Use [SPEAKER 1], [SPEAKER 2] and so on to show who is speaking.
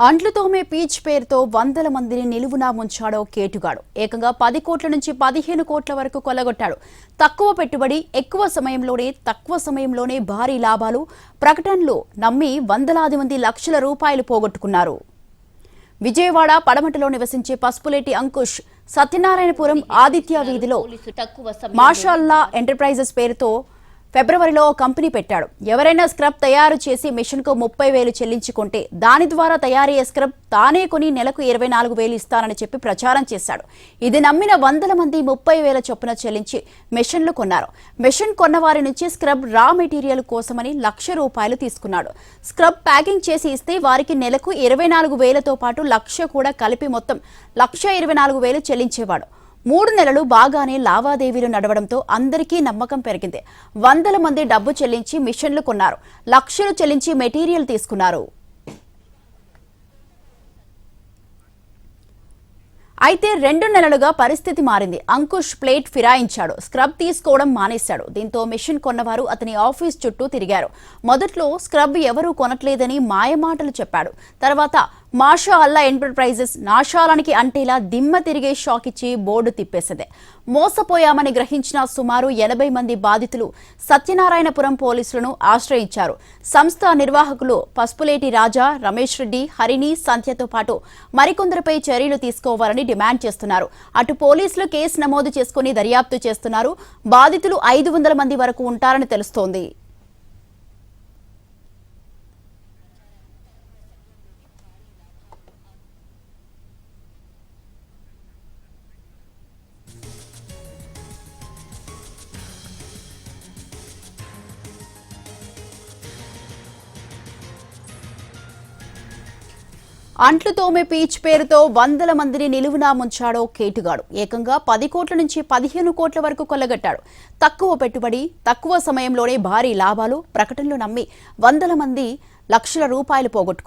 [SPEAKER 1] అంట్లు తోమే పీచ్ పేరుతో వందల మందిని నిలువునా ముంచాడో కేటుగాడు. ఏకంగా 10 కోట్ల నుంచి 15 కోట్ల వరకు కొల్లగొట్టాడు. తక్కువ పెట్టుబడి, తక్కువ సమయంలోనే భారీ లాభాలు, ప్రకటనలు నమ్మి వందలాది మంది లక్షల రూపాయలు పోగొట్టుకున్నారు. విజయవాడ పడమటలో నివసించే పసుపులేటి అంకుష్ సత్యనారాయణపురం ఆదిత్య వీధిలో మాషాల్లా ఎంటర్ప్రైజెస్ పేరుతో ఫిబ్రవరిలో కంపెనీ పెట్టాడు. ఎవరైనా స్క్రబ్ తయారు చేసి మిషన్కు 30,000 చెల్లించుకుంటే దాని ద్వారా తయారయ్యే స్క్రబ్ తానే కొని నెలకు 24,000 ఇస్తానని చెప్పి ప్రచారం చేశాడు. ఇది నమ్మిన వందల మంది 30,000 చొప్పున చెల్లించి మిషన్లు కొన్నారు. మిషన్ కొన్నవారి నుంచి స్క్రబ్ రా మెటీరియల్ కోసమని ₹1,00,000 తీసుకున్నాడు. స్క్రబ్ ప్యాకింగ్ చేసి ఇస్తే వారికి నెలకు 24,000తో పాటు 1,00,000 కూడా కలిపి మొత్తం ₹1,24,000 చెల్లించేవాడు. 3 నెలలు బాగానే లావాదేవీలు నడవడంతో అందరికీ నమ్మకం పెరిగింది. వందల మంది డబ్బు చెల్లించి మిషన్లు కొన్నారు. లక్షలు చెల్లించి మెటీరియల్ తీసుకున్నారు. అయితే 2 నెలలుగా పరిస్థితి మారింది. అంకుష్ ప్లేట్ ఫిరాయించాడు. స్క్రబ్ తీసుకోవడం మానేశాడు. దీంతో మిషన్ కొన్నవారు అతని ఆఫీస్ చుట్టూ తిరిగారు. మొదట్లో స్క్రబ్ ఎవరూ కొనట్లేదని మాయమాటలు చెప్పాడు. తర్వాత మాషా అల్లా ఎంటర్ప్రైజెస్ నాశాలానికి అంటేలా దిమ్మ తిరిగే షాక్ ఇచ్చి బోర్డు తిప్పేసింది. మోసపోయామని గ్రహించిన సుమారు 80 మంది బాధితులు సత్యనారాయణపురం పోలీసులను ఆశ్రయించారు. సంస్థ నిర్వాహకులు పసుపులేటి రాజా, రమేష్ రెడ్డి, హరిణి, సంధ్యతో పాటు మరికొందరిపై చర్యలు తీసుకోవాలని డిమాండ్ చేస్తున్నారు. అటు పోలీసులు కేసు నమోదు చేసుకుని దర్యాప్తు చేస్తున్నారు. బాధితులు 500 మంది వరకు ఉంటారని తెలుస్తోంది. అంట్లు తోమే పీచ్ పేరుతో వందల మందిని నిలువునా ముంచాడో కేటుగాడు. ఏకంగా 10 కోట్ల నుంచి 15 కోట్ల వరకు కొల్లగట్టాడు. తక్కువ పెట్టుబడి, తక్కువ సమయంలోనే భారీ లాభాలు, ప్రకటనలు నమ్మి వందల మంది లక్షల రూపాయలు పోగొట్టుకున్నారు.